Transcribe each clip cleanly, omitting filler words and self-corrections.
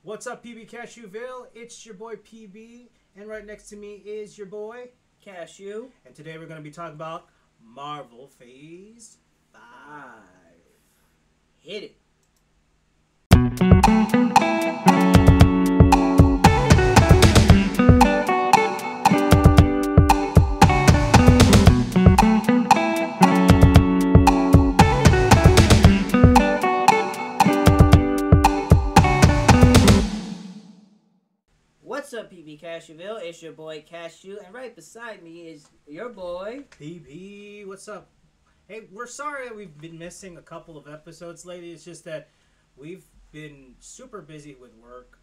What's up, PB Cashewville? It's your boy PB, and right next to me is your boy Cashew. And today we're going to be talking about Marvel Phase 5. Hit it. What's up, PB Cashewville? It's your boy Cashew, and right beside me is your boy PB, what's up? Hey, we're sorry that we've been missing a couple of episodes lately. It's just that we've been super busy with work.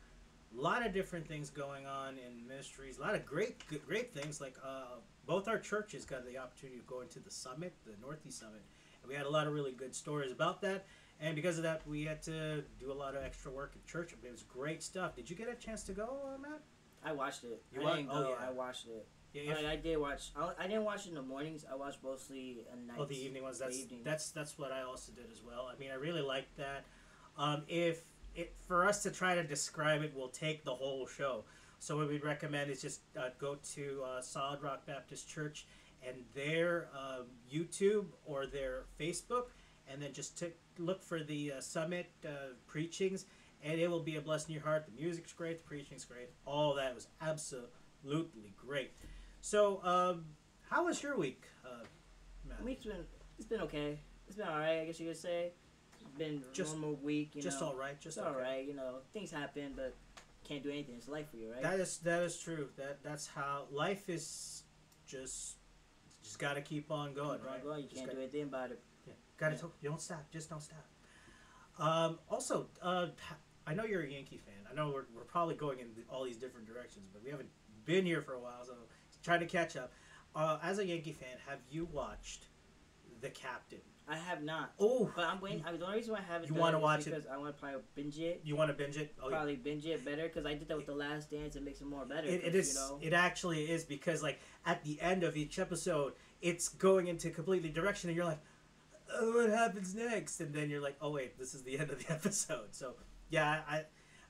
A lot of different things going on in ministries. A lot of great things. Like both our churches got the opportunity of going to the summit, the Northeast Summit. And we had a lot of really good stories about that. And because of that, we had to do a lot of extra work at church. It was great stuff. Did you get a chance to go, Matt? I watched it. You I didn't go. yeah. I watched it. Yeah, I did watch. I didn't watch it in the mornings. I watched mostly at night. Oh, the evening ones. That's what I also did as well. I mean, I really liked that. For us to try to describe it will take the whole show. So what we'd recommend is just go to Solid Rock Baptist Church and their YouTube or their Facebook, and then just look for the summit preachings, and it will be a blessing in your heart. The music's great, the preaching's great. All that was absolutely great. So, how was your week, Matt? It's been okay. It's been all right, I guess you could say. It's been a normal week. Just all right. Just all right. You know, things happen, but can't do anything. It's life for you, right? That is true. That's how life is. Just gotta keep on going, right? You can't do anything about it. Yeah. You don't stop. Just don't stop. Also, I know you're a Yankee fan. I know we're probably going in all these different directions, but we haven't been here for a while, so trying to catch up. As a Yankee fan, have you watched The Captain? I have not. Oh, but I'm waiting. The only reason why I haven't. You want to watch it because I want to probably binge it. You want to binge it? Oh, probably binge it better because I did that with The Last Dance. It makes it more better. It is. You know? It actually is because like at the end of each episode, it's going into completely direction, and you're like, oh, what happens next? And then you're like, oh wait, this is the end of the episode. So yeah,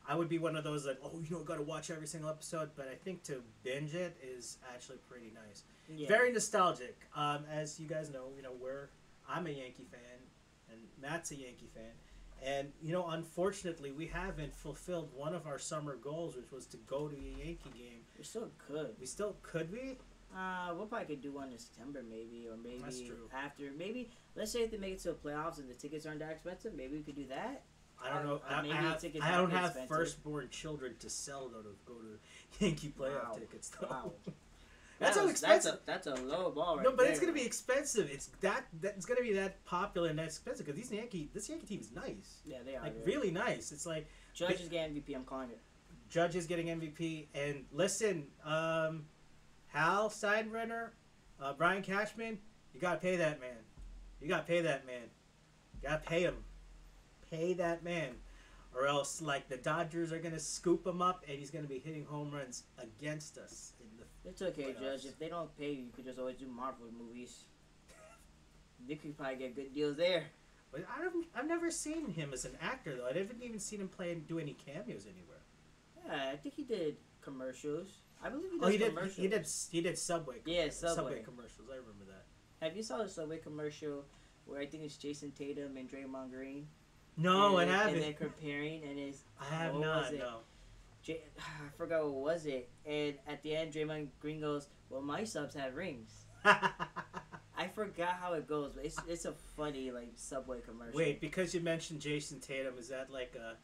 I would be one of those that got to watch every single episode. But I think to binge it is actually pretty nice. Yeah. Very nostalgic. As you guys know, I'm a Yankee fan, and Matt's a Yankee fan. And, unfortunately, we haven't fulfilled one of our summer goals, which was to go to a Yankee game. We still could. Could we? We'll probably could do one in September, maybe, or maybe That's true. After. Maybe, let's say if they make it to the playoffs and the tickets aren't that expensive, maybe we could do that. I don't know. I don't have firstborn children to sell, though, to go to Yankee playoff tickets, though. Wow. That's so expensive. That's a low ball, right? No, but there. It's gonna be expensive. It's gonna be that popular and that expensive because this Yankee team is nice. Yeah, they are. Like really nice. It's like Judge is getting MVP. I'm calling it. Judge is getting MVP. And listen, Hal Steinbrenner, Brian Cashman, you gotta pay that man. You gotta pay him. Pay that man, or else like the Dodgers are gonna scoop him up and he's gonna be hitting home runs against us. It's okay, Judge. If they don't pay you, you could just always do Marvel movies. You could probably get good deals there. But I've never seen him as an actor, though. I haven't even seen him do any cameos anywhere. Yeah, I think he did commercials. I believe he does commercials. He did Subway. Yeah, Subway commercials. I remember that. Have you saw the Subway commercial where I think it's Jason Tatum and Draymond Green? No, I haven't. And they're comparing, and it's... I have not, no. I forgot what was it, and at the end, Draymond Green goes, "Well, my subs have rings." I forgot how it goes, but it's a funny Subway commercial. Wait, because you mentioned Jason Tatum, is that like a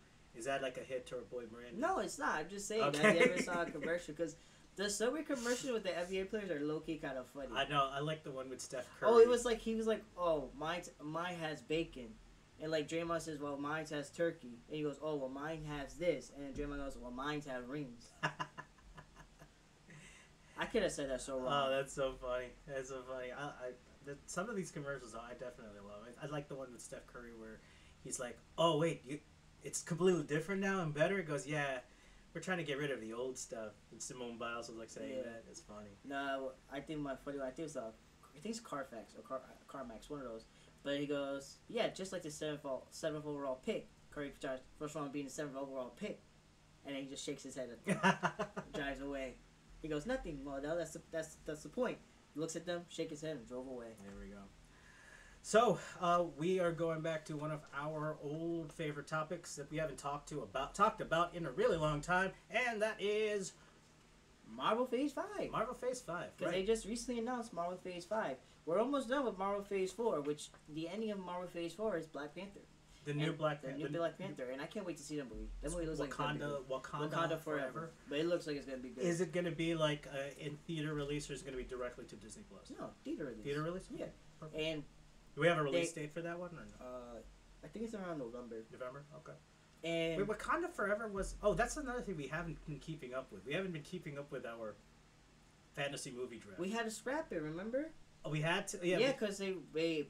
hit to our boy Miranda? No, it's not. I'm just saying. Okay. Have you ever saw a commercial? Because the Subway commercial with the NBA players are low key kind of funny. I know. I like the one with Steph Curry. Oh, he was like, "Oh, mine has bacon." And Draymond says, well, mine has turkey. And he goes, oh, well, mine has this. And then Draymond goes, well, mine have rings. I could have said that so wrong. Oh, that's so funny. That's so funny. Some of these commercials, I definitely love. I like the one with Steph Curry where he's like, oh, wait, it's completely different now and better? He goes, yeah, we're trying to get rid of the old stuff. And Simone Biles was saying that. It's funny. No, I think my funny one, I think it's Carfax or CarMax, one of those. But he goes, yeah, just like the seventh overall pick. Curry starts first round being the seventh overall pick. And then he just shakes his head at them, drives away. He goes, nothing. Well, no, that's the point. He looks at them, shake his head, and drove away. There we go. So, we are going back to one of our old favorite topics that we haven't talked about in a really long time, and that is Marvel Phase 5. Marvel Phase 5. Because they just recently announced Marvel Phase 5. We're almost done with Marvel Phase 4, which the ending of Marvel Phase 4 is Black Panther. The new Black Panther. The new Black Panther, and I can't wait to see that movie. That movie looks like Wakanda Forever. But it looks like it's gonna be good. Is it gonna be like in theater release, or is it gonna be directly to Disney Plus? No, theater release. Theater release? Yeah. Perfect. And do we have a release date for that one, or no? I think it's around November. November? Okay. And wait, Wakanda Forever was... Oh, that's another thing we haven't been keeping up with. We haven't been keeping up with our fantasy movie draft. we had to scrap it, remember? Oh, we had to? Yeah, because they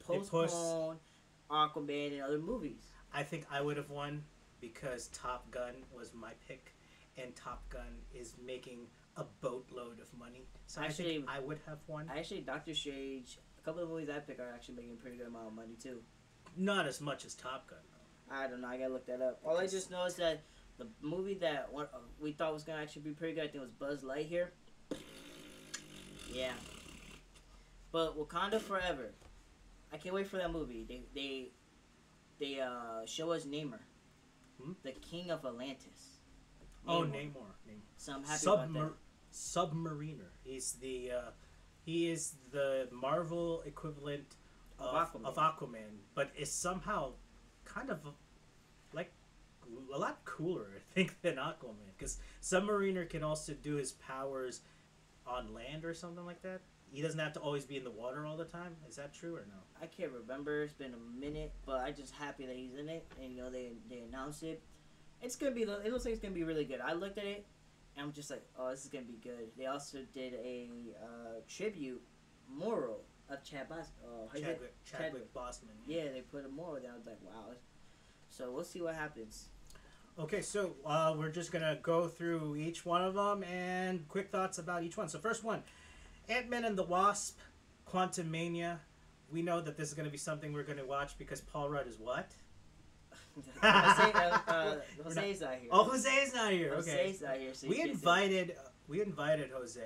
postponed Aquaman and other movies. I think I would have won because Top Gun was my pick, and Top Gun is making a boatload of money. So actually, I think I would have won. Actually, Doctor Strange, a couple of movies I pick are actually making a pretty good amount of money too. Not as much as Top Gun, though. I don't know. I gotta look that up. All I just know is that the movie that we thought was gonna actually be pretty good, I think, was Buzz Lightyear. Yeah. But Wakanda Forever, I can't wait for that movie. They show us Namor, the King of Atlantis. Namor. Oh, Namor. So I'm happy about that. Submariner. He is the Marvel equivalent of Aquaman, but is somehow kind of like a lot cooler, I think, than Aquaman, because Submariner can also do his powers on land or something like that. He doesn't have to always be in the water all the time. Is that true or no? I can't remember. It's been a minute, but I'm just happy that he's in it, and they announced it. It's gonna be. It looks like it's gonna be really good. I looked at it, and I'm just like, oh, this is gonna be good. They also did a tribute mural of Chadwick Boseman. Yeah, they put a mural there. I was like, wow. So we'll see what happens. Okay, so we're just gonna go through each one of them and quick thoughts about each one. So first one, Ant-Man and the Wasp, Quantumania. We know that this is gonna be something we're gonna watch because Paul Rudd is what? Jose's not here. Oh, Jose's not here. Okay. Jose's not here. So we invited Jose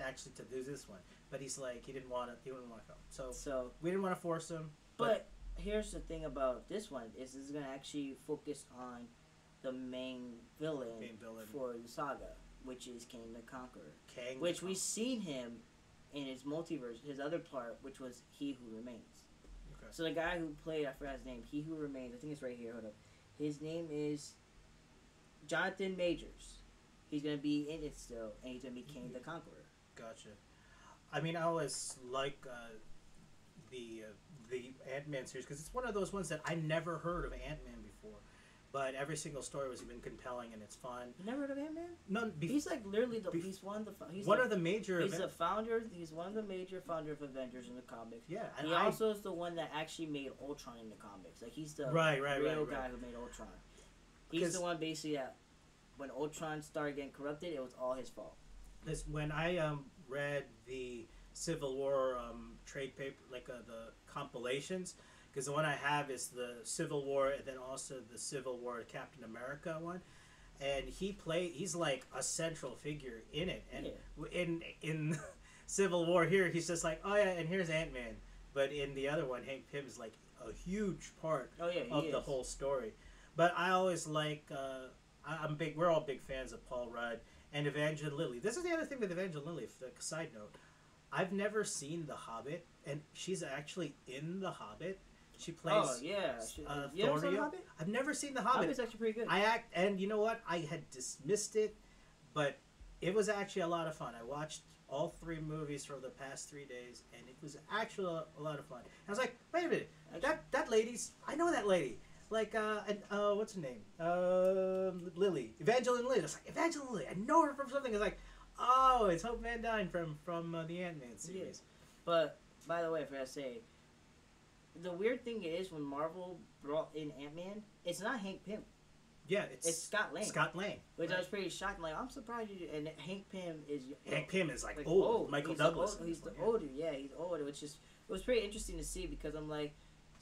actually to do this one, but he's like he didn't want to come. So we didn't want to force him. But here's the thing about this one is this is gonna actually focus on the main villain for the saga, which is Kang the Conqueror. Which we've seen him in his multiverse, his other part, which was He Who Remains. Okay. So the guy who played, I forgot his name, He Who Remains, I think it's right here, hold up. His name is Jonathan Majors. He's going to be in it still, and he's going to be Kang the Conqueror. Gotcha. I mean, I always like the Ant-Man series, because it's one of those ones that I never heard of Ant-Man before. But every single story was even compelling and it's fun. You never heard of Ant-Man? No, he's like literally he's one of the he's one of the major. He's the founder. He's one of the major founder of Avengers in the comics. Yeah, and he also is the one that actually made Ultron in the comics. Like he's the real guy who made Ultron. He's the one basically that when Ultron started getting corrupted, it was all his fault. Because when I read the Civil War trade paper, like the compilations. Because the one I have is the Civil War, and then also the Civil War Captain America one, and he's like a central figure in it. And in Civil War here, he's just like, oh yeah, and here's Ant-Man. But in the other one, Hank Pym is like a huge part of the whole story. But I always like, we're all big fans of Paul Rudd and Evangeline Lilly. This is the other thing with Evangeline Lilly, like a side note. I've never seen The Hobbit, and she's actually in The Hobbit. She plays. Oh yeah. You ever seen The Hobbit? I've never seen The Hobbit. Hobbit's actually pretty good. And you know what? I had dismissed it, but it was actually a lot of fun. I watched all 3 movies for the past 3 days, and it was actually a lot of fun. I was like, wait a minute, that lady's. I know that lady. Like what's her name? Lily, Evangeline Lilly. I was like, Evangeline Lilly. I know her from something. It's like, oh, it's Hope Van Dyne from the Ant-Man series. Yes. But by the way, I forgot to say. The weird thing is when Marvel brought in Ant-Man, it's not Hank Pym. Yeah, it's Scott Lang. Scott Lang. Which I was pretty shocked. Like, I'm surprised you. And Hank Pym is. Hank Pym is like old. Michael Douglas. He's the older. Yeah, he's older. Which is it was pretty interesting to see because I'm like,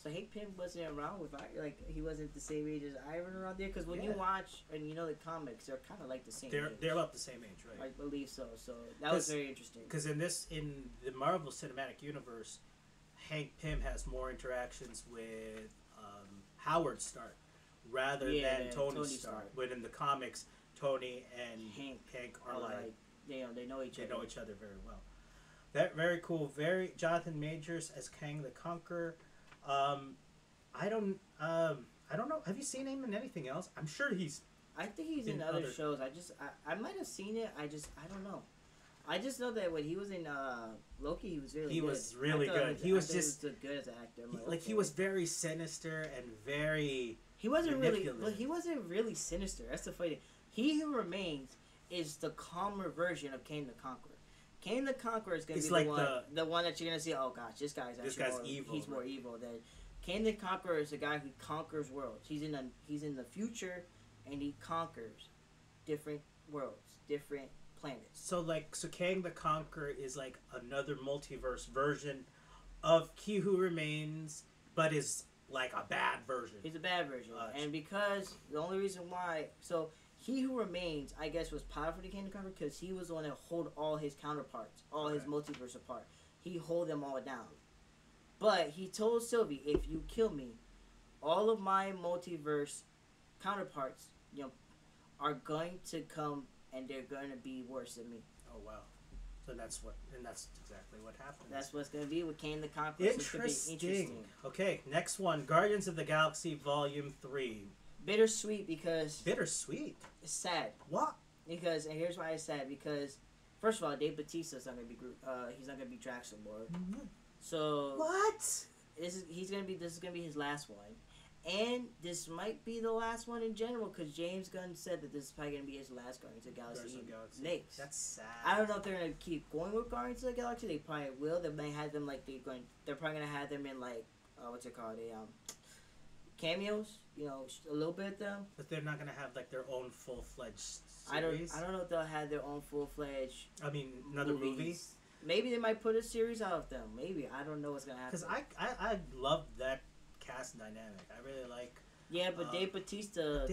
So Hank Pym wasn't around with like he wasn't the same age as Iron around there because when you watch and you know the comics, they're kind of like the same. They're about the same age, right? I believe so. So that was very interesting. Because in the Marvel Cinematic Universe, Hank Pym has more interactions with Howard Stark rather than Tony Stark. But in the comics, Tony and Hank are like they know each other. They know each other very well. That very cool. Very Jonathan Majors as Kang the Conqueror. I don't know. Have you seen him in anything else? I'm sure he's. I think he's in other shows. I might have seen it. I don't know. I just know that when he was in Loki, he was really good. He was really good. He was just good as an actor. He was very sinister and very. He wasn't really sinister. That's the funny thing. He Who Remains is the calmer version of Kang the Conqueror. Kang the Conqueror is going to be the one that you're going to see, oh gosh, this guy's evil. He's more evil than... Kang the Conqueror is a guy who conquers worlds. He's in the future, and he conquers different worlds, different planets. So Kang the Conqueror is like another multiverse version of He Who Remains, but is like a bad version. He's a bad version. And because the only reason why... So... He Who Remains, I guess, was powerful to Kang the Conqueror because he was the one that hold all his counterparts, his multiverse apart. He hold them all down. But he told Sylvie, if you kill me, all of my multiverse counterparts, are going to come and they're going to be worse than me. Oh wow! So that's exactly what happened. That's what's going to be with Kang the Conqueror. Interesting. Okay, next one: Guardians of the Galaxy Volume 3. Bittersweet because... Bittersweet? It's sad. What? Because, and here's why it's sad, because, first of all, Dave Bautista's not going to be he's not going to be Drax anymore. Mm-hmm. So... What? This is going to be his last one. And this might be the last one in general, because James Gunn said that this is probably going to be his last Guardians of the Galaxy next. That's sad. I don't know if they're going to keep going with Guardians of the Galaxy. They probably will. They may have them, they're probably going to have them in, what's it called? Cameos, a little bit of them. But they're not gonna have their own full-fledged series. I don't know if they'll have their own full-fledged. Another movie. Maybe they might put a series out of them. Maybe I don't know what's gonna happen. Because I love that cast dynamic. I really like. Yeah, but Dave Bautista.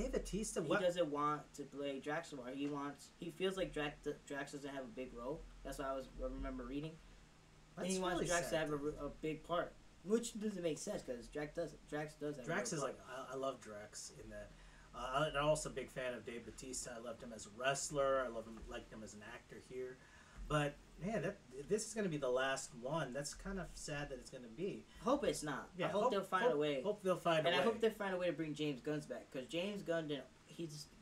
What? He doesn't want to play Drax anymore. He feels like Drax doesn't have a big role. That's what I remember reading. And he wants Drax to have a big part. Which doesn't make sense because Drax does have Drax is I love Drax in that. I'm also a big fan of Dave Bautista. I loved him as a wrestler. I liked him as an actor here. But man, this is going to be the last one. That's kind of sad that it's going to be. Hope it's not. Yeah, I hope they'll find a way. Hope they'll find a way. And I hope they find a way to bring James Gunn back because James Gunn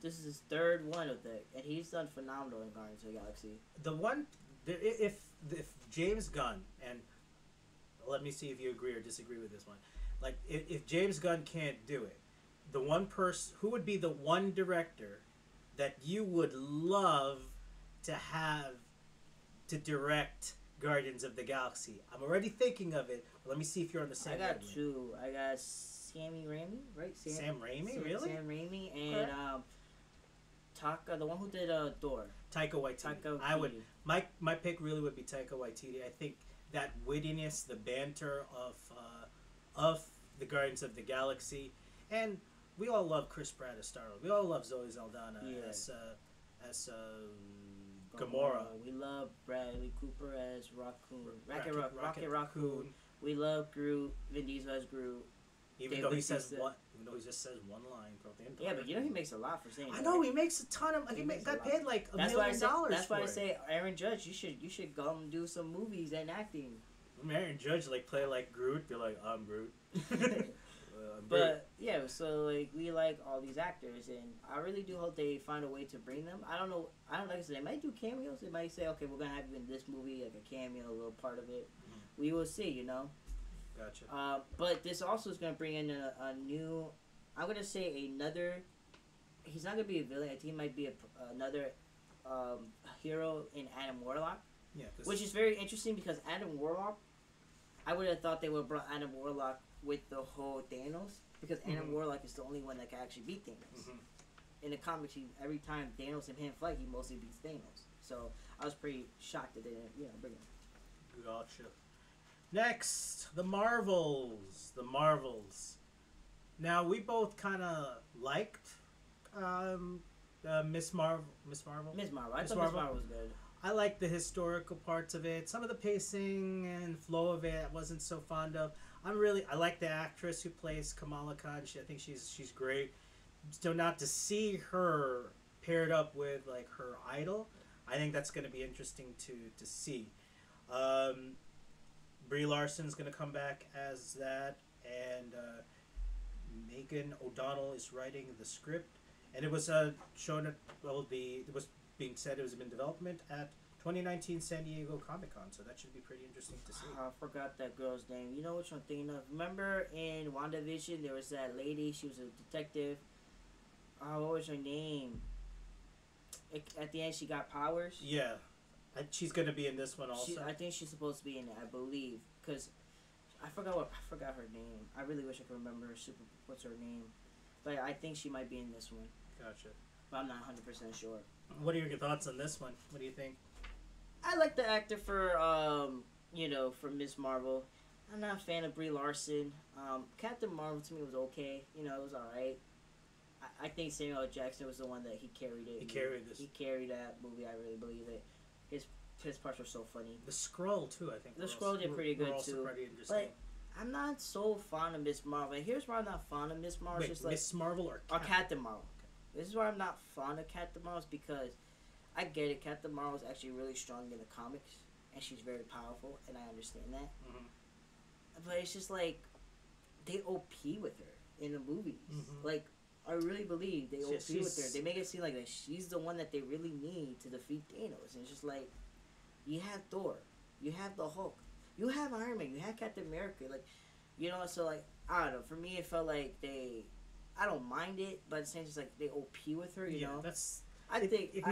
this is his third one of and he's done phenomenal in Guardians of the Galaxy. If James Gunn and let me see if you agree or disagree with this one. If James Gunn can't do it, the one person who would be the one director that you would love to have to direct Guardians of the Galaxy? I'm already thinking of it. But let me see if you're on the same. I got two. I got Sammy Raimi, right? Sam Raimi, really? Sam Raimi and Taka, the one who did Thor. Taika Waititi. My pick really would be Taika Waititi. I think that wittiness, the banter of the Guardians of the Galaxy, and we all love Chris Pratt as Star-Lord. We all love Zoe Saldana as Gamora. We love Bradley Cooper as Rocket Raccoon. We love Groot. Vin Diesel as Groot. Even though he just says one line throughout the entire. Yeah, but he makes a lot for saying. I know he makes a ton of. He got paid $1 million. That's why I say Aaron Judge. You should go and do some movies and acting. Aaron Judge play like Groot. Be like, I'm Groot. But yeah, so we like all these actors, and I really do hope they find a way to bring them. I don't know. Like I said, they might do cameos. They might say, okay, we're gonna have you in this movie, like a cameo, a little part of it. Mm-hmm. We will see. Gotcha. But this also is gonna bring in a new. I'm gonna say another. He's not gonna be a villain. I think he might be another hero in Adam Warlock. Yeah. Which is very interesting because Adam Warlock. I would have thought they would have brought Adam Warlock with the whole Thanos because Adam Warlock is the only one that can actually beat Thanos. Mm-hmm. In the comics, every time Thanos and him fight, he mostly beats Thanos. So I was pretty shocked that they didn't, bring him. Gotcha. Next, the Marvels. The Marvels. Now, we both kind of liked Miss Marvel. Miss Marvel? Miss Marvel. I thought Miss Marvel was good. I like the historical parts of it. Some of the pacing and flow of it I wasn't so fond of. I like the actress who plays Kamala Khan. I think she's great. So not to see her paired up with like her idol, I think that's going to be interesting to see. Brie Larson's going to come back as that, and Megan O'Donnell is writing the script, and it was shown at it was being said it was in development at 2019 San Diego Comic-Con, so that should be pretty interesting to see. I forgot that girl's name. You know which one I'm thinking of? Remember in WandaVision there was that lady, she was a detective. What was her name? At the end she got powers. Yeah. She's going to be in this one also. I think she's supposed to be in it, I believe, because I forgot her name. I really wish I could remember what's her name, but I think she might be in this one. Gotcha. But I'm not 100% sure. What are your thoughts on this one? What do you think? I like the actor for for Miss Marvel. I'm not a fan of Brie Larson. Captain Marvel to me was okay. It was alright. I think Samuel L. Jackson was the one that he carried it. He carried this. He carried that movie. I really believe it. His parts were so funny. The Skrull too, I think. The Skrull did pretty good too. Pretty interesting. But I'm not so fond of Miss Marvel. And here's why I'm not fond of Miss Marvel. Wait, just like Miss Marvel or Captain Marvel. Okay. This is why I'm not fond of Captain Marvel, is because I get it. Captain Marvel is actually really strong in the comics, and she's very powerful, and I understand that. Mm-hmm. But it's just like they OP with her in the movies. Mm-hmm. Like, I really believe they OP with her. They make it seem like that she's the one that they really need to defeat Thanos. And it's just like, you have Thor, you have the Hulk, you have Iron Man, you have Captain America. Like, so like, I don't know. For me, it felt like I don't mind it, but at the same time, it's like they OP with her. You know, it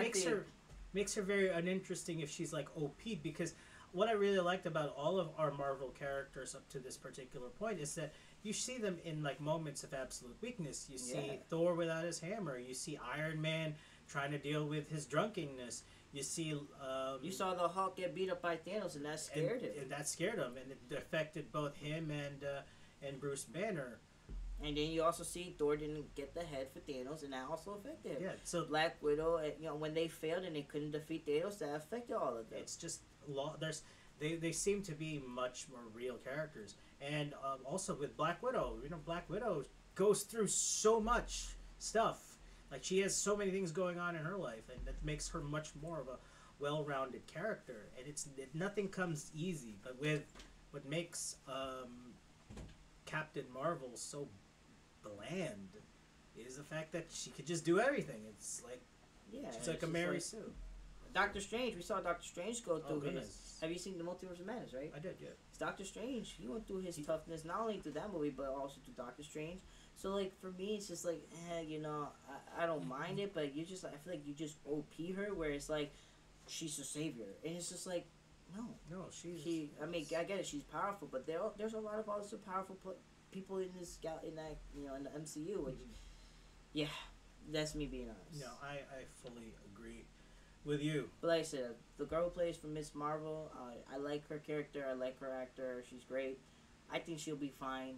makes her very uninteresting if she's like OP, because what I really liked about all of our Marvel characters up to this particular point is that you see them in like moments of absolute weakness. You see Thor without his hammer. You see Iron Man trying to deal with his drunkenness. You see, you saw the Hulk get beat up by Thanos, and that scared him. And that scared him, and it affected both him and Bruce Banner. And then you also see Thor didn't get the head for Thanos, and that also affected him. Yeah, so Black Widow, when they failed and they couldn't defeat Thanos, that affected all of them. It's just they seem to be much more real characters, and also with Black Widow, Black Widow goes through so much stuff. Like, she has so many things going on in her life, and that makes her much more of a well-rounded character. And nothing comes easy, but with what makes Captain Marvel so bland is the fact that she could just do everything. It's like, she's like a Mary Sue. Doctor Strange, we saw Doctor Strange go through his... Have you seen the Multiverse of Madness, right? I did, yeah. It's Doctor Strange. He went through his toughness, not only through that movie, but also through Doctor Strange. So, like, for me, it's just like, I don't mind it, but I feel like you just OP her, where it's like, she's a savior. And it's just like, no, I get it, she's powerful, but there's a lot of also powerful people in the MCU, which, that's me being honest. No, I fully agree with you. But like I said, the girl who plays for Miss Marvel, I like her character, I like her actor, she's great. I think she'll be fine.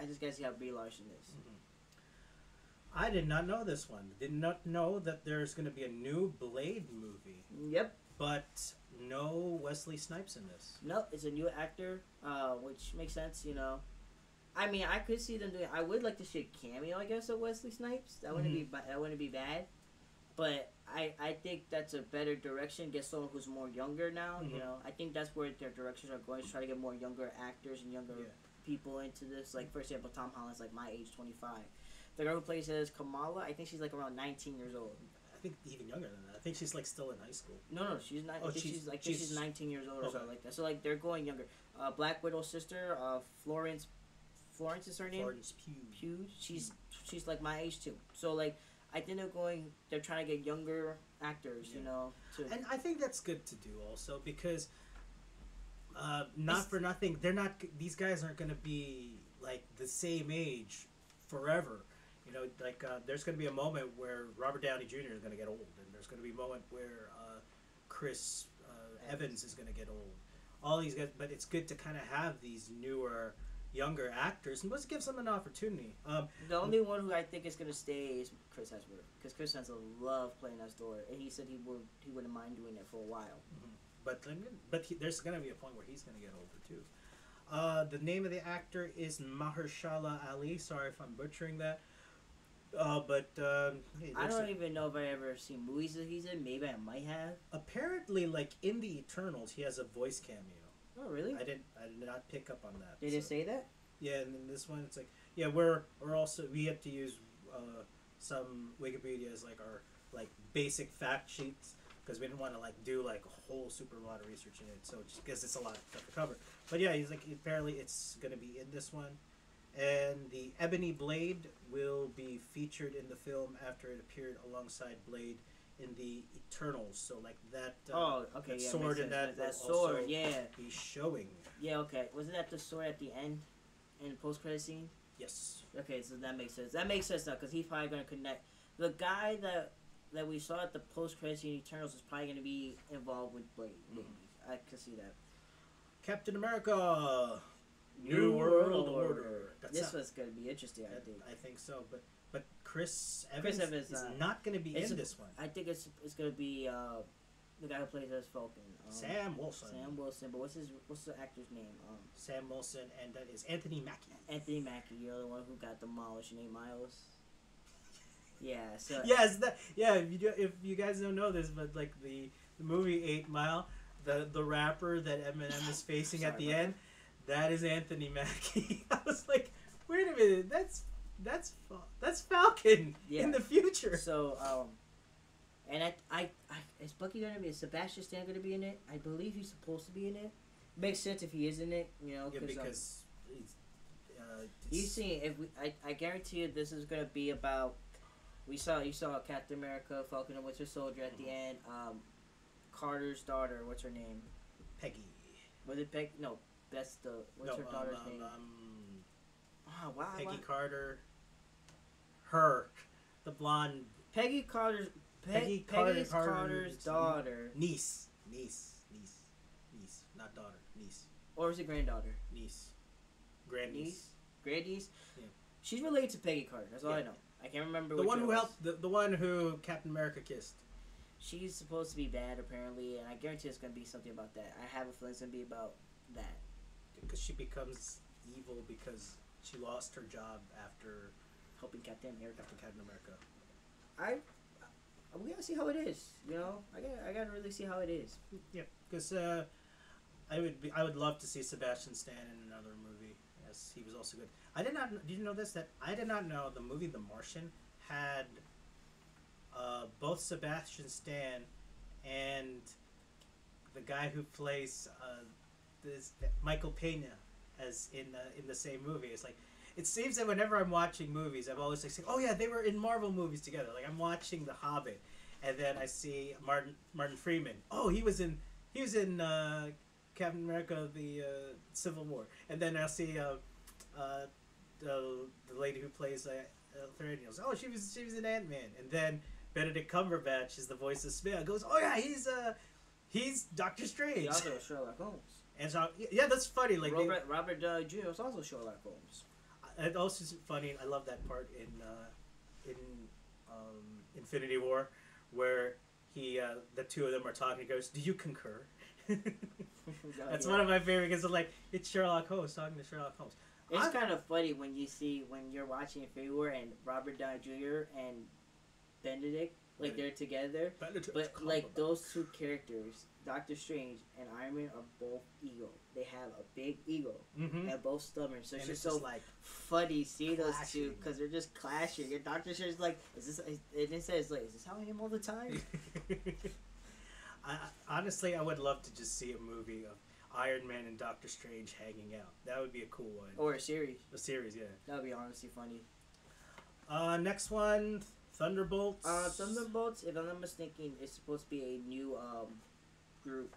I just gotta see how Brie Larson is. Mm-hmm. I did not know this one. Did not know that there's going to be a new Blade movie. Yep. But no Wesley Snipes in this. No, it's a new actor, which makes sense, I mean, I could see them doing. I would like to see a cameo, I guess, of Wesley Snipes. That wouldn't be bad. But I think that's a better direction. Get someone who's more younger now. Mm-hmm. I think that's where their directions are going. To try to get more younger actors and younger people into this. Like, for example, Tom Holland's like my age, 25. The girl who plays as Kamala, I think she's like around 19 years old. I think even younger than that. I think she's like still in high school. No, she's not. She's 19 years old or something like that. So like they're going younger. Black Widow's sister, Florence is her name. Florence Pugh. She's like my age too. So like I think they're trying to get younger actors, And I think that's good to do also, because for nothing, these guys aren't going to be like the same age forever. There's going to be a moment where Robert Downey Jr. is going to get old, and there's going to be a moment where Chris Evans is going to get old. all these guys, but it's good to kind of have these newer, younger actors, and let's give them an opportunity. The only one who I think is gonna stay is Chris Hemsworth, because Chris Hemsworth loved playing as Thor, and he said he wouldn't mind doing it for a while. There's gonna be a point where he's gonna get older too. The name of the actor is Mahershala Ali. Sorry if I'm butchering that. Hey, I don't even know if I ever seen movies that he's in. Maybe I might have. Apparently, like in the Eternals, he has a voice cameo. Oh, really? I did not pick up on that. Did it say that? Yeah, and in this one, it's like, yeah, we have to use some Wikipedia as like our like basic fact sheets because we didn't want to like do like a whole super lot of research in it. So just because it's a lot of stuff to cover. But yeah, he's like apparently it's gonna be in this one. And the Ebony Blade will be featured in the film after it appeared alongside Blade in the Eternals. So like that. Okay, that sword and that sword, yeah. Be showing. Yeah, okay. Wasn't that the sword at the end, in the post-credit scene? Yes. Okay, so that makes sense. That makes sense now because he's probably gonna connect. The guy that we saw at the post-credit scene in Eternals is probably gonna be involved with Blade. Maybe I can see that. Captain America. New World Order. This was going to be interesting, I think so, but Chris Evans is not going to be in this one. I think it's going to be the guy who plays as Falcon. Sam Wilson. But what's the actor's name? Sam Wilson, and that is Anthony Mackie. Anthony Mackie, you're the one who got demolished in 8 Miles. Yeah. So. Yes. If you guys don't know this, but like the movie 8 Mile, the rapper that Eminem is facing at the end. That is Anthony Mackie. I was like, wait a minute, that's Falcon in the future. So, and I is Bucky gonna be? Is Sebastian Stan gonna be in it? I believe he's supposed to be in it. Makes sense if he is in it, you know. Yeah, because you see, I guarantee you, this is gonna be about. You saw Captain America, Falcon and Winter Soldier at the end. Carter's daughter, what's her name? Peggy. Was it Peggy? No. That's what's her daughter's name? Peggy Carter. Her, the blonde. Peggy Carter's daughter. Niece, not daughter. Niece. Or is it granddaughter? Niece. Grandniece. Grandniece. Yeah. She's related to Peggy Carter. That's all I know. I can't remember. The one who helped. The one who Captain America kissed. She's supposed to be bad apparently, and I guarantee it's gonna be something about that. I have a feeling it's gonna be about that. Because she becomes evil because she lost her job after helping Captain America. We gotta see how it is. You know, I gotta really see how it is. Yeah, because I would love to see Sebastian Stan in another movie. Yes, he was also good. Did you know this? That I did not know the movie The Martian had both Sebastian Stan and the guy who plays Michael Pena as in the same movie. It's like it seems that whenever I'm watching movies, I'm always like saying, "Oh yeah, they were in Marvel movies together." Like I'm watching The Hobbit, and then I see Martin Freeman. Oh, he was in Captain America: The Civil War, and then I'll see the lady who plays Thunderbolts. Oh, she was in AntMan, and then Benedict Cumberbatch is the voice of Smith. Goes, "Oh yeah, he's Doctor Strange." He also Sherlock Holmes. And so yeah, that's funny. Like Robert Jr. was also Sherlock Holmes. It also is funny. I love that part in Infinity War, where the two of them are talking. He goes, "Do you concur?" That's one of my favorite because it's Sherlock Holmes talking to Sherlock Holmes. It's kind of funny when you're watching Infinity War and Robert Downey Jr. and Benedict they're together, but like those two characters, Doctor Strange and Iron Man, are both ego. They have a big ego and both stubborn. So it's just so funny see those two because they're just clashing. And Doctor Strange's like, "Is this?" And it says like, "Is this how I am all the time?" Honestly, I would love to just see a movie of Iron Man and Doctor Strange hanging out. That would be a cool one. Or a series. A series, yeah. That would be honestly funny. Next one, Thunderbolts. Thunderbolts, if I'm not mistaken, is supposed to be a new group.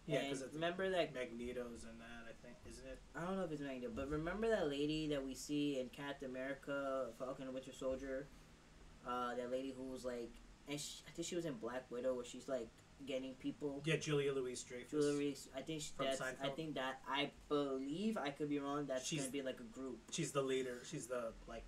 Yeah, because remember that Magneto's in that, I think, isn't it? I don't know if it's Magneto, but remember that lady that we see in Captain America, Falcon and Winter Soldier? That lady who was like, and I think she was in Black Widow, where she's like getting people. Yeah, Julia Louis-Dreyfus. Julia Louis, I think I believe, I could be wrong, that's going to be like a group. She's the leader. She's the, like,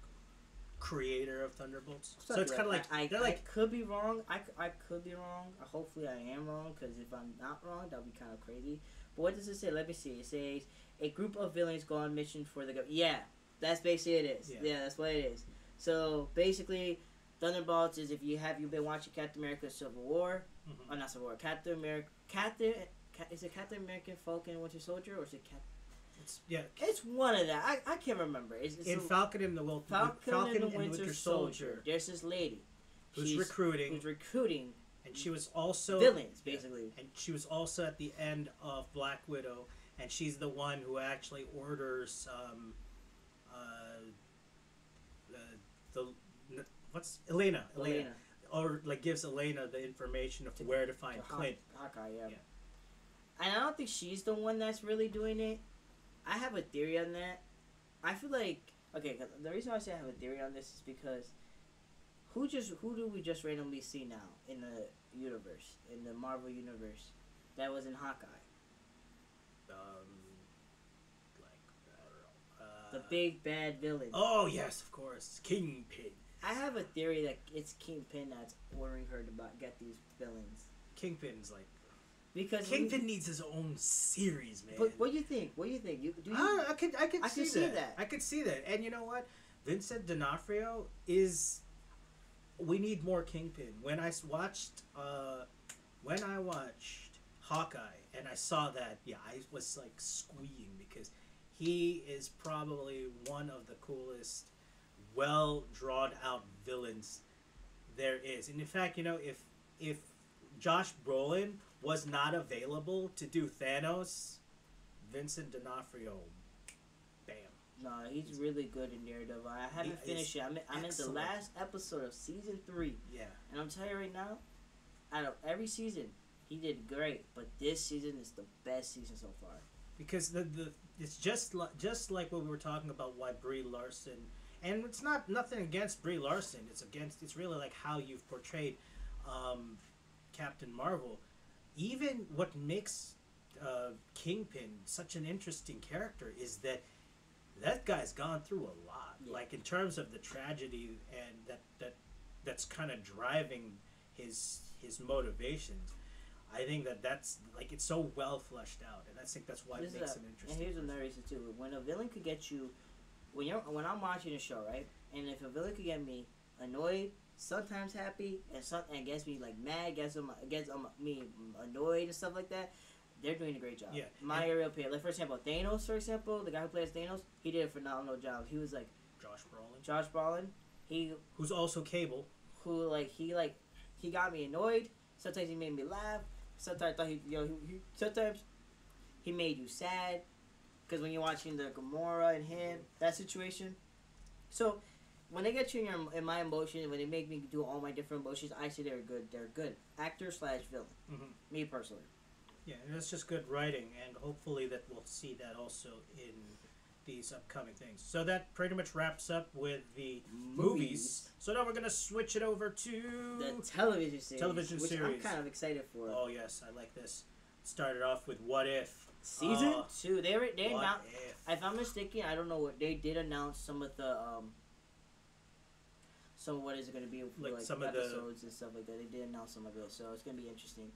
creator of Thunderbolts. So it's kind of like... I could be wrong. I could be wrong. Hopefully I am wrong, because if I'm not wrong, that would be kind of crazy. But what does it say? Let me see. It says, a group of villains go on mission for the... Yeah, that's basically it is. Yeah, that's what it is. So, basically... Thunderbolts is if you've been watching Captain America Civil War, or not Civil War, Captain America, is it Captain American Falcon Winter Soldier, or is it it's one of that. I can't remember. It's Falcon and the Winter Soldier. There's this lady who's recruiting, and she was also villains basically. And she was also at the end of Black Widow, and she's the one who actually orders what's Elena, or like gives Elena the information of where to find Clint. Hawkeye, yeah. And I don't think she's the one that's really doing it. I have a theory on that. I feel like the reason why I say I have a theory on this is because who do we just randomly see now in the universe, in the Marvel universe, that was in Hawkeye? The big bad villain. Oh yes, of course, Kingpin. I have a theory that it's Kingpin that's ordering her to get these villains. Kingpin's like... Because Kingpin needs his own series, man. But what do you think? I could see that. I could see that. And you know what? Vincent D'Onofrio is... We need more Kingpin. When I watched Hawkeye and I saw that, yeah, I was like squealing because he is probably one of the coolest, well drawn out villains there is. And in fact, you know, if Josh Brolin was not available to do Thanos, Vincent D'Onofrio, bam. No, he's really good in Daredevil. I haven't finished it. I'm in the last episode of season 3. Yeah. And I'm telling you right now, out of every season, he did great. But this season is the best season so far. Because it's just like what we were talking about, why Brie Larson, and it's nothing against Brie Larson. It's really like how you've portrayed Captain Marvel. Even what makes Kingpin such an interesting character is that guy's gone through a lot. Yeah. Like in terms of the tragedy and that's kind of driving his motivations. I think that's like it's so well fleshed out, and I think that's why it makes him interesting. And here's another reason too: when a villain could get you, when I'm watching a show, right, and if a villain could get me annoyed, sometimes happy, and gets me like mad, gets me annoyed and stuff like that, they're doing a great job. Yeah, my real opinion. Like for example, Thanos. For example, the guy who plays Thanos, he did a phenomenal job. He was like Josh Brolin. Who's also Cable. He got me annoyed. Sometimes he made me laugh. Sometimes I thought sometimes he made you sad, because when you're watching the Gamora and him, that situation. So when they get you in my emotions, when they make me do all my different emotions, I say they're good. They're good actor/villain. Mm-hmm. Me personally. Yeah, and it's just good writing, and hopefully that we'll see that also in these upcoming things. So that pretty much wraps up with the movies. So now we're going to switch it over to the television series. Which I'm kind of excited for. Oh yes, I like this. Started off with What If. Season 2. They announced, if I'm mistaken, I don't know what they did announce some of the what is it going to be like some episodes and stuff like that. They did announce some of it, so it's going to be interesting.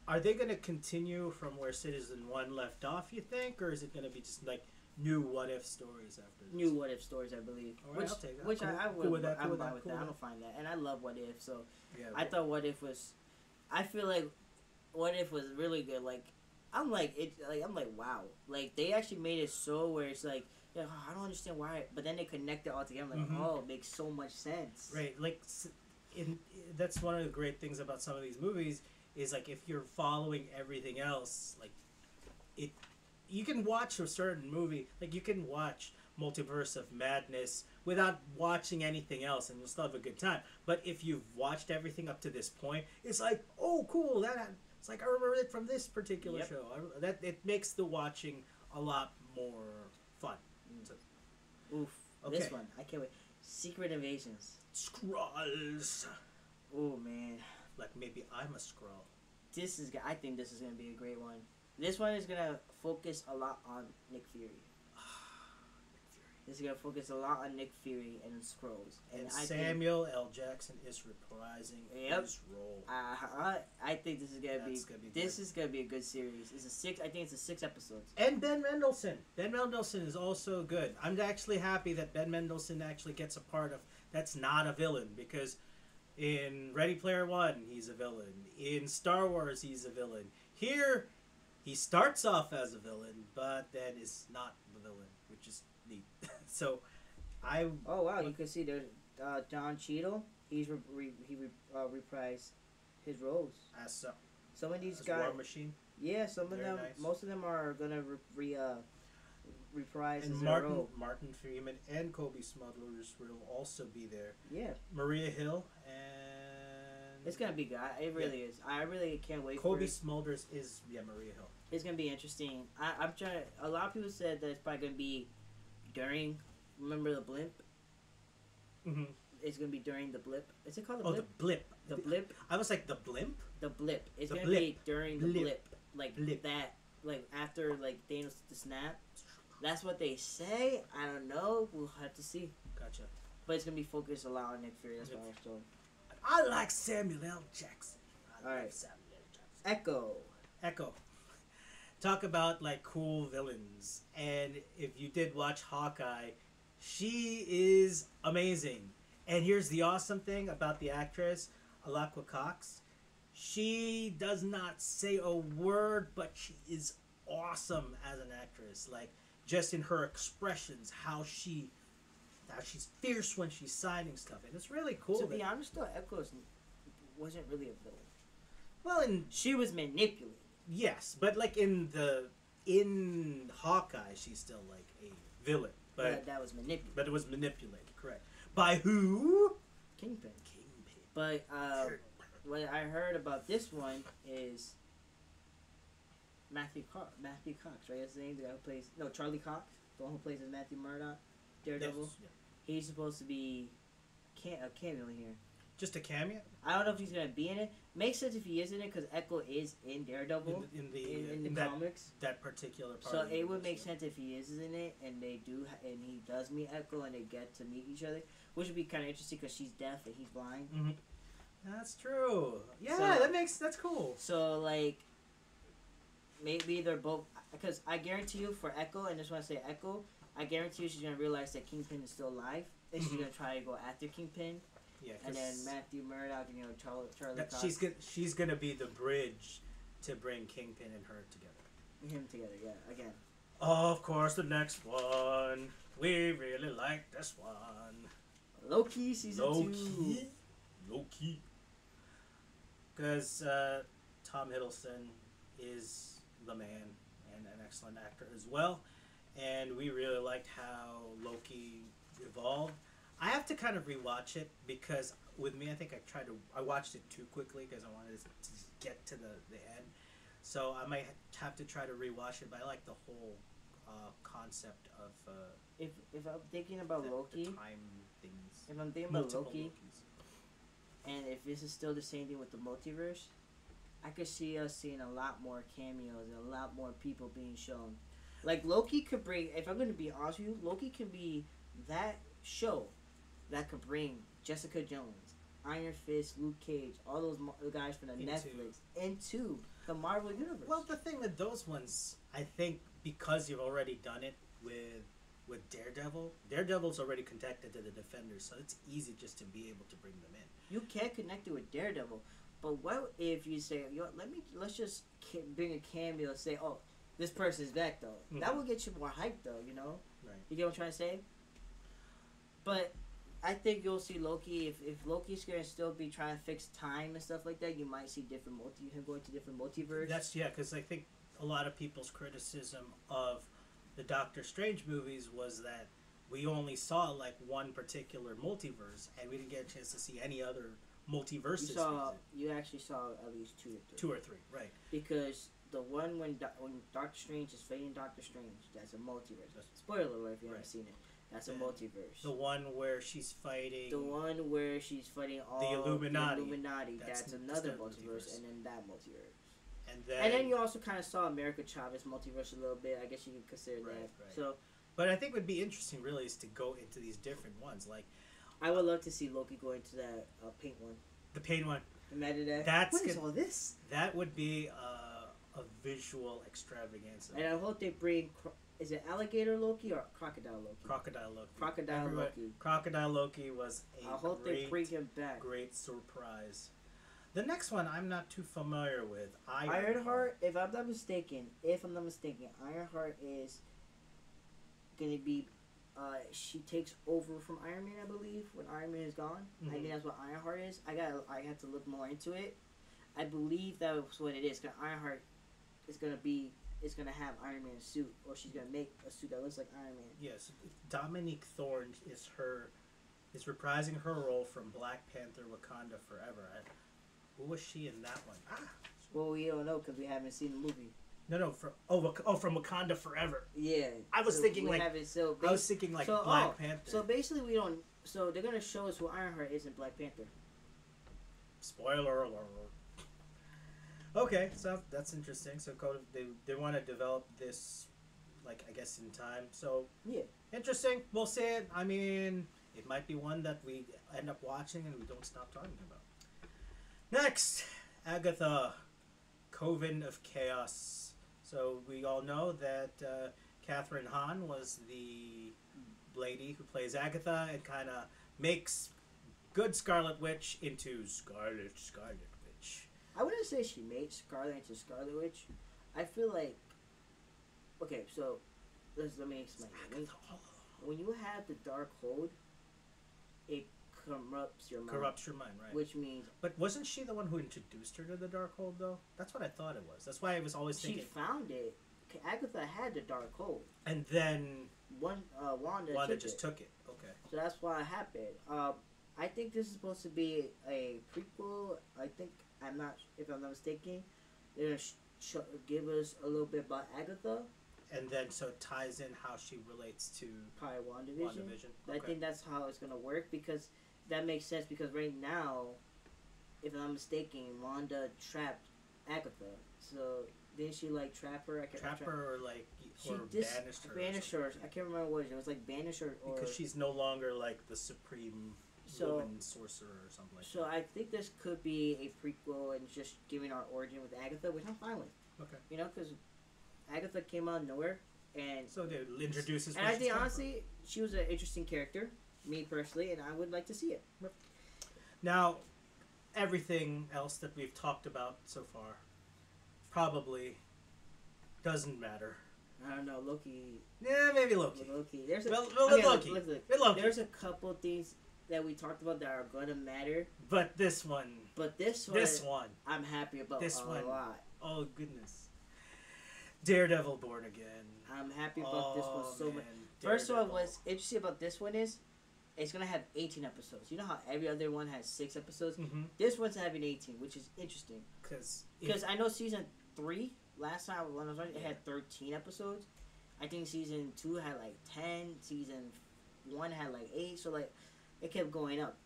Are they going to continue from where Citizen 1 left off, you think, or is it going to be just like new What If stories after this? New What If stories, I believe. All right, I'll take that. Which I'm fine with that. I don't find that, and I love What If. So yeah, I thought What If was. I feel like What If was really good. Like I'm like wow. Like they actually made it so where it's like. Yeah, I don't understand why, but then they connect it all together. I'm like, it makes so much sense. Right, like, that's one of the great things about some of these movies is like if you're following everything else, like you can watch a certain movie, like you can watch Multiverse of Madness without watching anything else, and you'll still have a good time. But if you've watched everything up to this point, it's like, oh, cool, it's like I remember it from this particular show. That it makes the watching a lot more fun. Oof. Okay. This one, I can't wait. Secret Invasions. Skrulls. Oh, man. Like maybe I'm a Skrull. I think this is gonna be a great one. This one is gonna focus a lot on Nick Fury. This is gonna focus a lot on Nick Fury and Skrulls. And Samuel L. Jackson is reprising his role. I think this is gonna be a good series. I think it's a 6 episodes. And Ben Mendelsohn. Ben Mendelsohn is also good. I'm actually happy that Ben Mendelsohn actually gets a part of that's not a villain, because in Ready Player One he's a villain. In Star Wars he's a villain. Here he starts off as a villain, but then is not the villain, which is neat. So, oh wow, you can see there's Don Cheadle. He's reprised his roles. As some of these guys. War Machine. Yeah, some of them. Nice. Most of them are gonna reprise and his role. Martin Freeman and Kobe Smulders will also be there. Yeah. Maria Hill and. It's gonna be good. It really is. I really can't wait. Kobe Smulders is Maria Hill. It's gonna be interesting. I'm trying. A lot of people said that it's probably gonna be during. Remember the blimp? Mm-hmm. It's gonna be during the blip. Is it called the blip? Oh, the blip. The blip. I was like the blimp. The blip. It's gonna be during the blip. Like that. Like after Thanos the snap. That's what they say. I don't know. We'll have to see. Gotcha. But it's gonna be focused a lot on Nick Fury. That's what I was told. I like Samuel L. Jackson. All right. Samuel L. Jackson. Echo. Talk about cool villains. And if you did watch Hawkeye, she is amazing. And here's the awesome thing about the actress, Alaqua Cox. She does not say a word, but she is awesome as an actress. Just in her expressions, how she's fierce when she's signing stuff. And it's really cool. To be honest, though, Echo wasn't really a villain. Well, she was manipulated. Yes, but in Hawkeye, she's still a villain. But that was manipulated. But it was manipulated, correct. By who? Kingpin. But what I heard about this one is Matthew Cox, right? That's the name. The guy who plays Charlie Cox, the one who plays as Matthew Murdock, Daredevil. Yes, yeah. He's supposed to be a cameo here. Just a cameo? I don't know if he's gonna be in it. Makes sense if he is in it because Echo is in Daredevil in the comics. That particular part. So it would make sense if he is in it and they do and he does meet Echo and they get to meet each other, which would be kind of interesting because she's deaf and he's blind. Mm-hmm. That's true. Yeah, that's cool. So maybe they're both, because I guarantee you for Echo, and just want to say Echo, I guarantee you she's gonna realize that Kingpin is still alive and she's gonna try to go after Kingpin. Yeah, and then Matthew Murdock and Charlie Cox. She's gonna be the bridge to bring Kingpin and her together. Him together, yeah. Again. Of course, the next one. We really like this one. Loki season 2. Loki. Because Tom Hiddleston is the man and an excellent actor as well, and we really liked how Loki evolved. I have to kind of rewatch it because with me, I think I watched it too quickly because I wanted to get to the end. So I might have to try to rewatch it, but I like the whole concept of if I'm thinking about Loki, time things. If I'm thinking about Loki, and if this is still the same thing with the multiverse, I could see us seeing a lot more cameos and a lot more people being shown. Loki could bring. If I'm going to be honest with you, Loki can be that show that could bring Jessica Jones, Iron Fist, Luke Cage, all those guys from Netflix into the Marvel Universe. Well, the thing with those ones, I think because you've already done it with Daredevil, Daredevil's already connected to the Defenders, so it's easy just to be able to bring them in. You can connect it with Daredevil, but what if you say, let's just bring a cameo and say, oh, this person's back though. Mm-hmm. That will get you more hype though, Right. You get what I'm trying to say? But I think you'll see Loki, if Loki's going to still be trying to fix time and stuff like that, you might see him going to different multiverse. Because I think a lot of people's criticism of the Doctor Strange movies was that we only saw one particular multiverse and we didn't get a chance to see any other multiverses. You actually saw at least 2 or 3. 2 or 3, right. Because the one when Doctor Strange is fighting Doctor Strange, that's a multiverse. Spoiler alert if you haven't seen it. That's a multiverse. The one where she's fighting... all the Illuminati. That's another multiverse, and then that multiverse. And then you also kind of saw America Chavez multiverse a little bit. I guess you can consider that. Right. So, but I think what would be interesting really is to go into these different ones. Like, I would love to see Loki go into that paint one. The paint one. Imagine that. What is all this? That would be a visual extravaganza. And I hope they bring. Is it alligator Loki or crocodile Loki? Crocodile Loki. Crocodile Loki was I hope they bring him back. Great surprise. The next one I'm not too familiar with. Ironheart, if I'm not mistaken, Ironheart is gonna be. She takes over from Iron Man, I believe, when Iron Man is gone. Mm-hmm. I think that's what Ironheart is. I have to look more into it. I believe that's what it is. Cause Ironheart is gonna have Iron Man's suit, or she's gonna make a suit that looks like Iron Man. Yes, Dominique Thorne is reprising her role from Black Panther: Wakanda Forever. Who was she in that one? Well, we don't know because we haven't seen the movie. No, from Wakanda Forever. Yeah, I was thinking like Black Panther. So basically, we don't. So they're gonna show us who Ironheart is in Black Panther. Spoiler alert. Okay, so that's interesting. So they want to develop this, like, I guess in time. So yeah, interesting. We'll see it. I mean, it might be one that we end up watching and we don't stop talking about. Next, Agatha, Coven of Chaos. So we all know that Catherine Hahn was the lady who plays Agatha and kind of makes good Scarlet Witch into Scarlet Witch. I wouldn't say she made Scarlet into Scarlet Witch. I feel like... Okay, so let me explain. When you have the Dark Hold, it corrupts your mind. Right. Which means... But wasn't she the one who introduced her to the Darkhold, though? That's what I thought it was. That's why I was always thinking... She found it. Agatha had the Darkhold. And then... Wanda just took it. Okay. So that's why it happened. I think this is supposed to be a prequel. If I'm not mistaken, they're going to give us a little bit about Agatha. And then, so it ties in how she relates to... Probably WandaVision. Okay. I think that's how it's going to work, because that makes sense, because right now, if I'm not mistaken, Wanda trapped Agatha. So, didn't she, like, trap her? Trap her, or, like, banished her? Banished her. I can't remember what it was. It was, like, banished her, or... Because she's no longer, like, the supreme woman sorcerer or something like that. So, I think this could be a prequel and just giving our origin with Agatha, which I'm fine with. Okay. You know, because Agatha came out of nowhere, and... So, they introduce us... And I think, honestly, she was an interesting character, me personally, and I would like to see it. Now, everything else that we've talked about so far probably doesn't matter. I don't know, Loki... Yeah, maybe Loki. There's a... Loki. Loki. There's a couple things that we talked about that are going to matter. But this one... I'm happy about a lot. Oh, goodness. Daredevil Born Again. I'm happy about this one so much. First of all, what's interesting about this one is it's going to have 18 episodes. You know how every other one has 6 episodes? Mm-hmm. This one's having 18, which is interesting. Because I know season 3, last time when I was watching, it had 13 episodes. I think season 2 had like 10. Season 1 had like 8. So like it kept going up.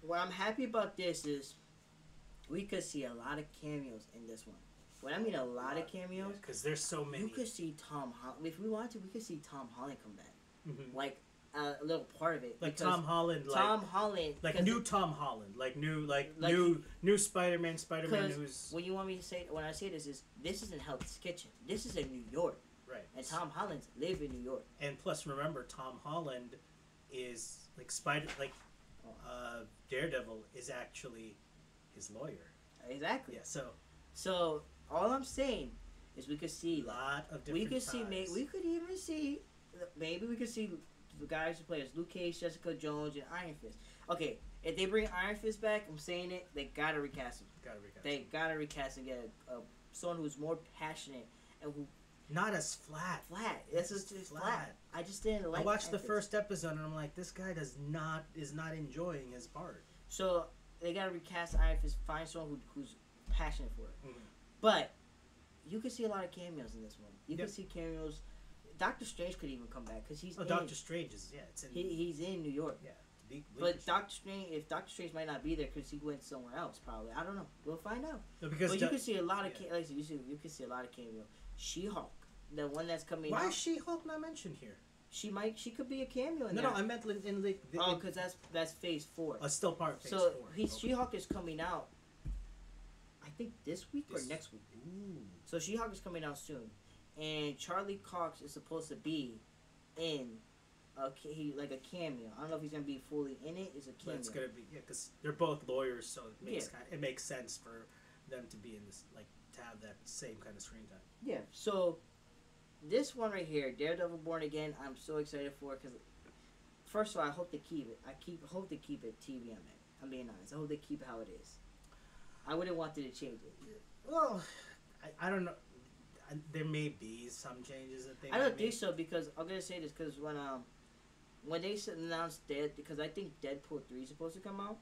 What I'm happy about this is we could see a lot of cameos in this one. When I mean a lot of cameos, because there's so many. You could see Tom Holland. If we want to, we could see Tom Holland come back. Mm-hmm. Like a little part of it. Like Tom Holland. Like new Tom Holland. Like new Spider-Man. Spider-Man who's... When you want me to say, when I say this isn't Hell's Kitchen. This is in New York. Right. And Tom Holland's live in New York. And plus, remember, Tom Holland is like Daredevil is actually his lawyer. Exactly. Yeah. So all I'm saying is we could see a lot of different ties. We could even see maybe we could see the guys who play as Luke Cage, Jessica Jones, and Iron Fist. Okay, if they bring Iron Fist back, I'm saying it, they gotta recast him. They gotta recast and get someone who's more passionate and who not as flat. This is just flat. I just didn't like. I watched the first episode and I'm like, this guy is not enjoying his part. So they gotta recast Iron Fist, find someone who's passionate for it. Mm-hmm. But you could see a lot of cameos in this one. You could see cameos. Doctor Strange could even come back because he's. Doctor Strange is it's in. He's in New York. Yeah. But if Doctor Strange might not be there because he went somewhere else, probably. I don't know. We'll find out. No, because but you can see a lot of you can see a lot of cameo. She-Hulk, the one that's coming. Why is She-Hulk not mentioned here? She could be a cameo in that. No, I meant in the because that's Phase 4. Still part of Phase 4. So She-Hulk is coming out. I think this week or next week. Ooh. So She-Hulk is coming out soon, and Charlie Cox is supposed to be in like a cameo. I don't know if he's gonna be fully in it. It's a cameo. But it's gonna be because they're both lawyers, so it makes sense for them to be in this, like, to have that same kind of screen time. Yeah. So this one right here, Daredevil Born Again, I'm so excited for because first of all, I hope they keep it. Hope they keep it TVMA. I'm being honest. I hope they keep it how it is. I wouldn't want them to change it. Well, I don't know. There may be some changes that they. I don't think so because I'm gonna say this because when they announced because I think Deadpool 3 is supposed to come out,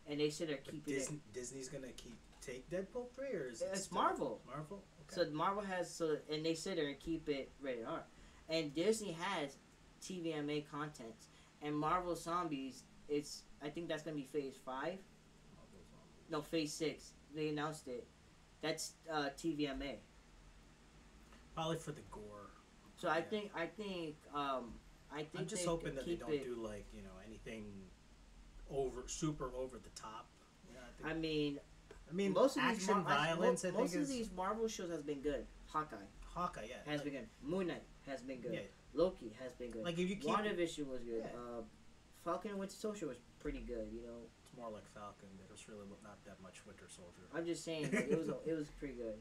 and they said they're keeping it. Disney's gonna take Deadpool 3 or is it's Marvel? Marvel. Okay. So Marvel has and they said they're gonna keep it rated R, and Disney has TVMA content, and Marvel Zombies. I think that's gonna be Phase 5. No, Phase 6. They announced it. That's TVMA. Probably for the gore. So I think I'm just hoping that they don't do like anything super over the top. Yeah, I mean, most of action violence. Most of these Marvel shows has been good. Hawkeye, yeah, has been good. Moon Knight has been good. Yeah. Loki has been good. Like if you keep WandaVision was good. Yeah. Falcon and Winter Soldier was pretty good. It's more like Falcon. There was really not that much Winter Soldier. I'm just saying it was pretty good.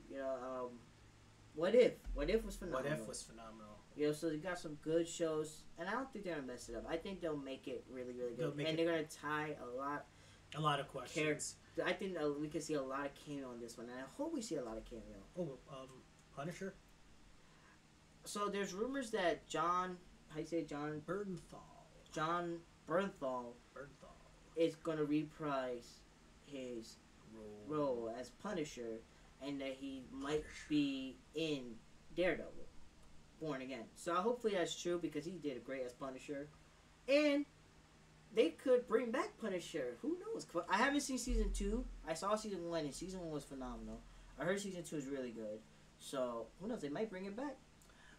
What If was phenomenal. What If was phenomenal. So they got some good shows, and I don't think they're gonna mess it up. I think they'll make it really, really good, and they're gonna tie a lot of questions. I think we can see a lot of cameo on this one, and I hope we see a lot of cameo. Oh, Punisher. So there's rumors that John Bernthal is gonna reprise his role as Punisher, and that he might be in Daredevil Born Again. So hopefully that's true because he did great as Punisher, and they could bring back Punisher. Who knows? I haven't seen season 2. I saw season 1, and season 1 was phenomenal. I heard season 2 is really good. So who knows? They might bring it back.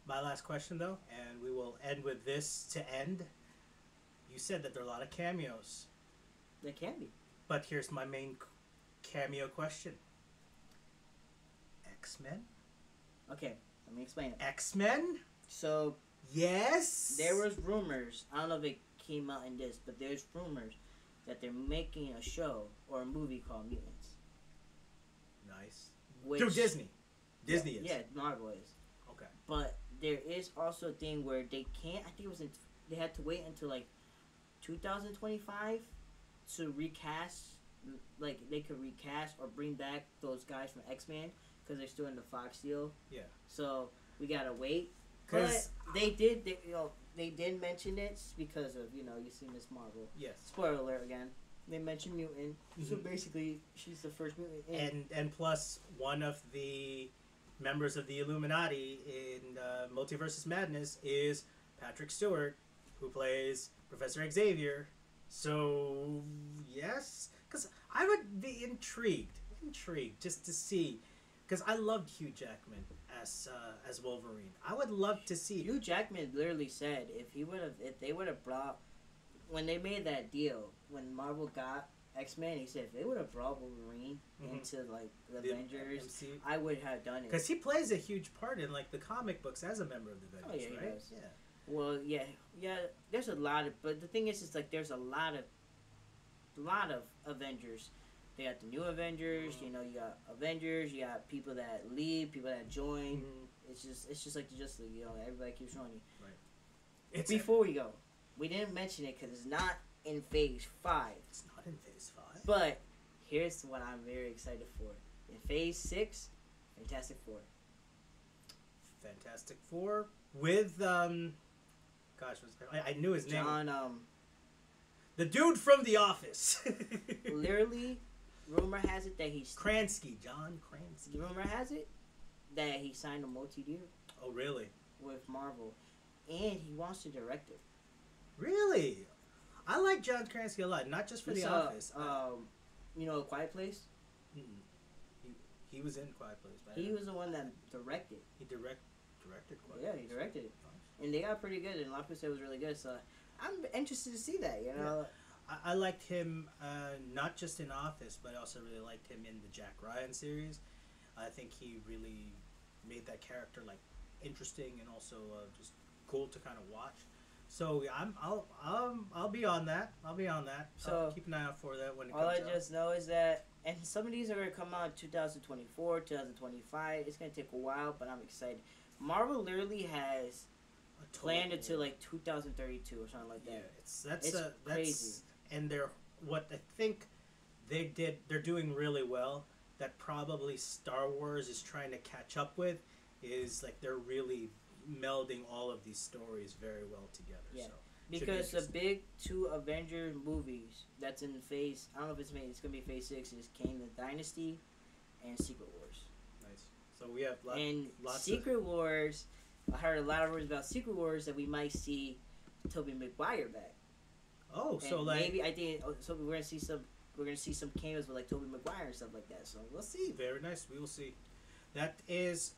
My last question, though, and we will end with this to end. You said that there are a lot of cameos. There can be. But here's my main cameo question. X-Men? Okay, let me explain it. X-Men? So... Yes? There was rumors, I don't know if it came out in this, but there's rumors that they're making a show or a movie called Mutants. Nice. Through Disney. Disney is. Yeah, Marvel is. Okay. But there is also a thing where they can't, I think it was they had to wait until like 2025 to recast, like they could recast or bring back those guys from X-Men because they're still in the Fox deal. Yeah. So we gotta wait. But they did mention it because of you see Miss Marvel. Yes. Spoiler alert again. They mentioned mutant, so basically she's the first mutant. And plus one of the members of the Illuminati in Multiversus Madness is Patrick Stewart, who plays Professor Xavier. So yes, because I would be intrigued just to see, because I loved Hugh Jackman as Wolverine. I would love to see. Hugh Jackman literally said if they would have brought, when they made that deal, when Marvel got X-Men, he said if they would have brought Wolverine into like the Avengers, MCU, I would have done it. Because he plays a huge part in like the comic books as a member of the Avengers, right? He does. Yeah. Well, yeah. There's a lot of, but the thing is like there's a lot of Avengers. They got the new Avengers. You got Avengers. You got people that leave, people that join. It's just like the Justice League. Everybody keeps joining. Right. Before we go, we didn't mention it because it's not in Phase 5. It's not in Phase 5. But here's what I'm very excited for. In Phase 6, Fantastic Four. Fantastic Four with I knew his name. John the dude from The Office. Literally, rumor has it that he's John Kransky. Rumor has it that he signed a multi-deal. Oh, really? With Marvel, and he wants to direct it. Really? I like John Krasinski a lot, not just for The Office. You know, Quiet Place. He was in Quiet Place. He was the one that directed. He directed Quiet Place. Yeah, he directed it, and they got pretty good. And a lot of people said it was really good. So I'm interested to see that. You know, I liked him not just in Office, but I also really liked him in the Jack Ryan series. I think he really made that character like interesting and also just cool to kind of watch. So I'll be on that. So I'll keep an eye out for that when it comes out. All I just know is that, and some of these are gonna come out in 2024, 2025. It's gonna take a while, but I'm excited. Marvel literally has planned it to like 2032 or something like that. Yeah, it's crazy. And what I think they're doing really well. That probably Star Wars is trying to catch up with is like they're really melding all of these stories very well together. Yeah, so because the big 2 Avenger movies that's in phase, I don't know if it's it's gonna be phase 6, is Kang the Dynasty and Secret Wars. Nice. So we have lots Secret Wars. I heard a lot of rumors about Secret Wars that we might see Tobey Maguire back. Oh, and so like maybe I think so. We're gonna see some cameos with like Tobey Maguire and stuff like that. So we'll see. Very nice. We will see. That is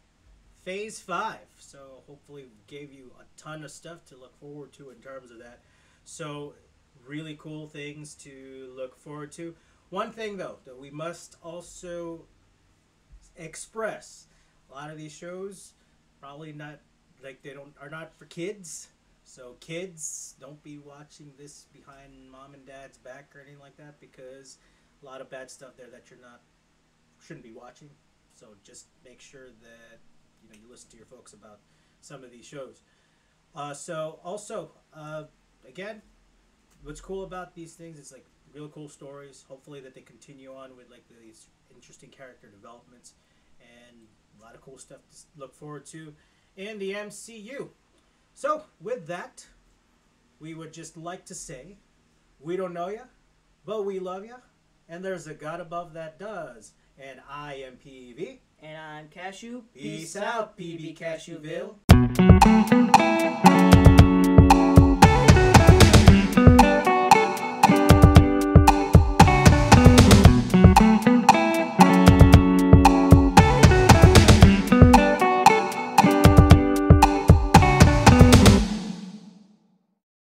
Phase 5. So hopefully we gave you a ton of stuff to look forward to in terms of that. So really cool things to look forward to. One thing though that we must also express: a lot of these shows probably not like are not for kids. So kids, don't be watching this behind mom and dad's back or anything like that, because a lot of bad stuff there that shouldn't be watching. So just make sure that you listen to your folks about some of these shows. So also, again, what's cool about these things is like real cool stories. Hopefully that they continue on with like these interesting character developments and a lot of cool stuff to look forward to in the MCU. So, with that, we would just like to say, we don't know ya, but we love ya, and there's a God above that does. And I am PV. And I'm Cashew. Peace out, PB Cashewville.